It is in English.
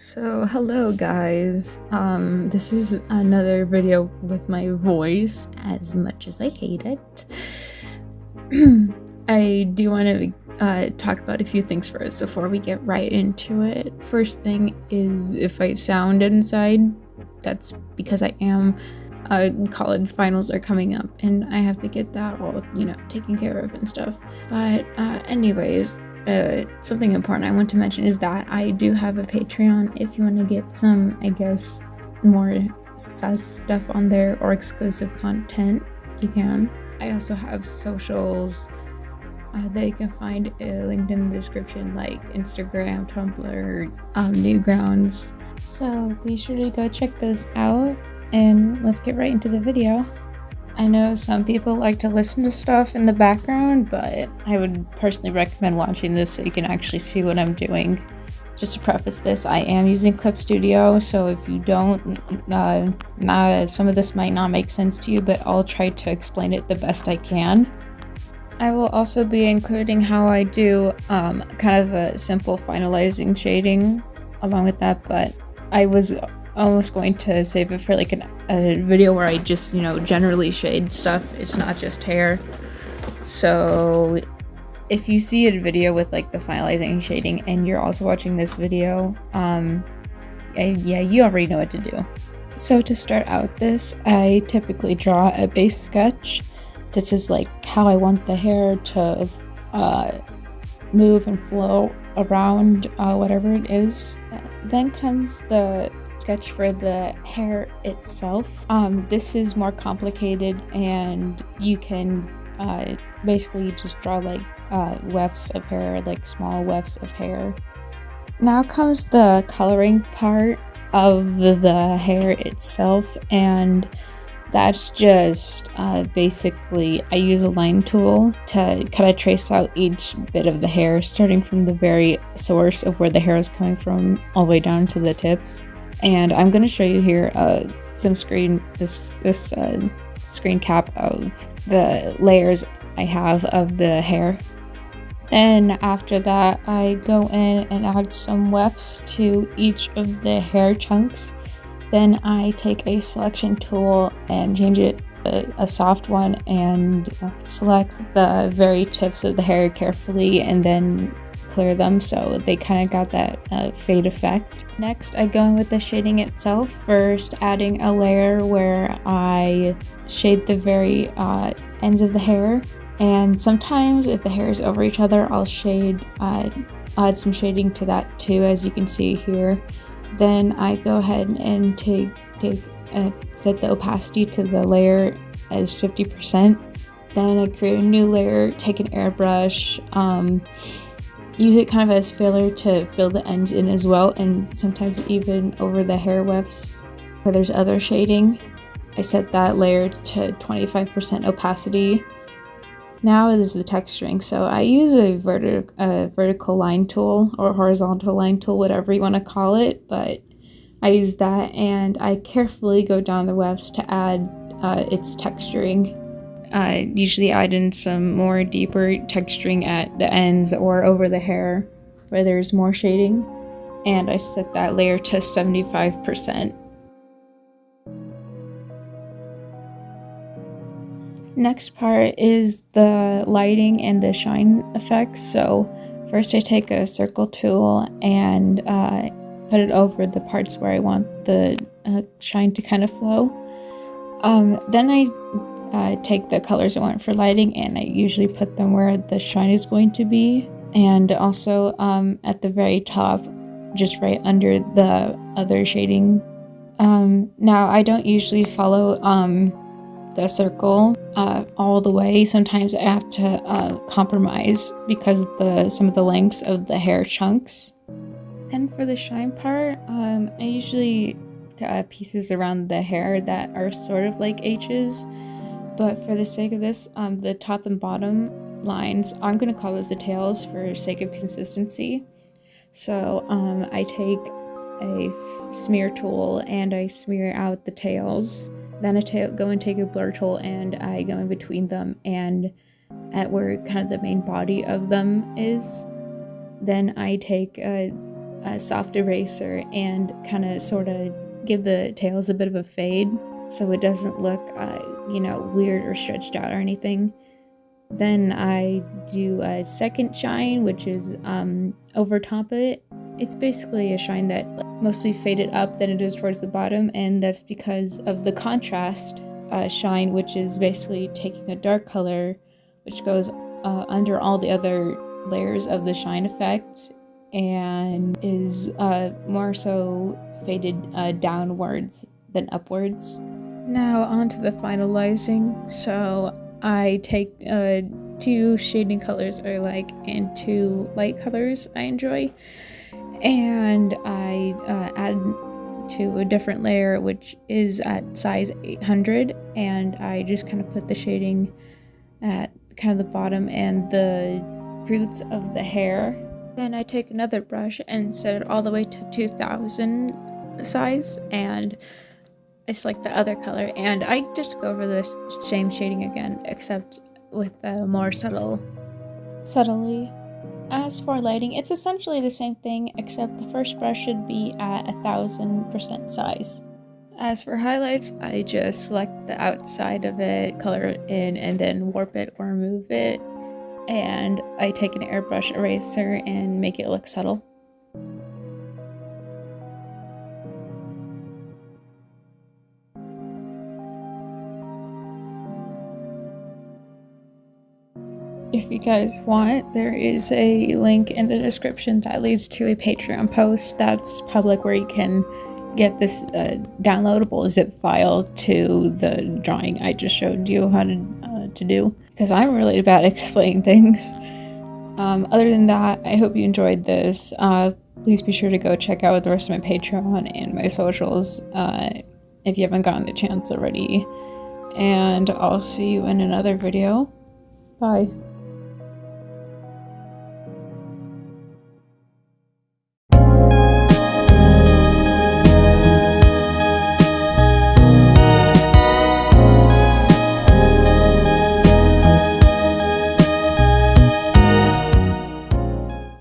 So hello guys, this is another video with my voice, as much as I hate it. I do want to talk about a few things first before we get right into it. First thing is, if I sound inside, that's because I am college finals are coming up and I have to get that all, taken care of and stuff. But anyways, something important I want to mention is that I do have a Patreon. If you want to get some, I guess, more sus stuff on there or exclusive content, you can. I also have socials that you can find linked in the description, like Instagram, Tumblr, Newgrounds. So be sure to go check those out, and let's get right into the video. I know some people like to listen to stuff in the background, but I would personally recommend watching this so you can actually see what I'm doing. Just to preface this, I am using Clip Studio, so if you don't, some of this might not make sense to you, but I'll try to explain it the best I can. I will also be including how I do kind of a simple finalizing shading along with that, but I was almost going to save it for like a video where I just, generally shade stuff. It's not just hair. So if you see a video with like the finalizing and shading and you're also watching this video, yeah, you already know what to do. So to start out this, I typically draw a base sketch. This is like how I want the hair to move and flow around whatever it is. Then comes the sketch for the hair itself. This is more complicated, and you can basically just draw like wefts of hair, like small wefts of hair. Now comes the coloring part of the hair itself, and that's just basically I use a line tool to kind of trace out each bit of the hair, starting from the very source of where the hair is coming from all the way down to the tips. And I'm going to show you here some screen cap of the layers I have of the hair. Then after that, I go in and add some wefts to each of the hair chunks. Then I take a selection tool and change it to a soft one and select the very tips of the hair carefully and then clear them so they kind of got that fade effect. Next, I go in with the shading itself, first adding a layer where I shade the very ends of the hair, and sometimes if the hair is over each other, I'll add some shading to that too, as you can see here. Then I go ahead and set the opacity to the layer as 50%. Then I create a new layer, take an airbrush, use it kind of as filler to fill the ends in as well, and sometimes even over the hair wefts where there's other shading. I set that layer to 25% opacity. Now is the texturing, so I use a vertical line tool or horizontal line tool, whatever you want to call it, but I use that and I carefully go down the wefts to add its texturing. I usually add in some more deeper texturing at the ends or over the hair where there's more shading, and I set that layer to 75%. Next part is the lighting and the shine effects. So first I take a circle tool and put it over the parts where I want the shine to kind of flow. Then I take the colors I want for lighting and I usually put them where the shine is going to be, and also at the very top, just right under the other shading. Now I don't usually follow the circle all the way. Sometimes I have to compromise because some of the lengths of the hair chunks. Then for the shine part, I usually got pieces around the hair that are sort of like H's, but for the sake of this, the top and bottom lines, I'm going to call those the tails for sake of consistency. So I take a smear tool and I smear out the tails. Then I go and take a blur tool and I go in between them and at where kind of the main body of them is. Then I take soft eraser and kind of sort of give the tails a bit of a fade so it doesn't look, you know, weird or stretched out or anything. Then I do a second shine, which is over top of it. It's basically a shine that mostly faded up than it is towards the bottom, and that's because of the contrast shine, which is basically taking a dark color, which goes under all the other layers of the shine effect, and is more so faded downwards than upwards. Now on to the finalizing. So I take 2 shading colors I like and 2 light colors I enjoy, and I add to a different layer which is at size 800, and I just kind of put the shading at kind of the bottom and the roots of the hair. Then I take another brush and set it all the way to 2000 size, and I select the other color, and I just go over this same shading again, except with a more subtly. As for lighting, it's essentially the same thing, except the first brush should be at 1000% size. As for highlights, I just select the outside of it, color it in, and then warp it or move it. And I take an airbrush eraser and make it look subtle. If you guys want, there is a link in the description that leads to a Patreon post that's public, where you can get this downloadable zip file to the drawing I just showed you how to do, because I'm really bad at explaining things. Other than that, I hope you enjoyed this. Please be sure to go check out the rest of my Patreon and my socials if you haven't gotten the chance already. And I'll see you in another video. Bye.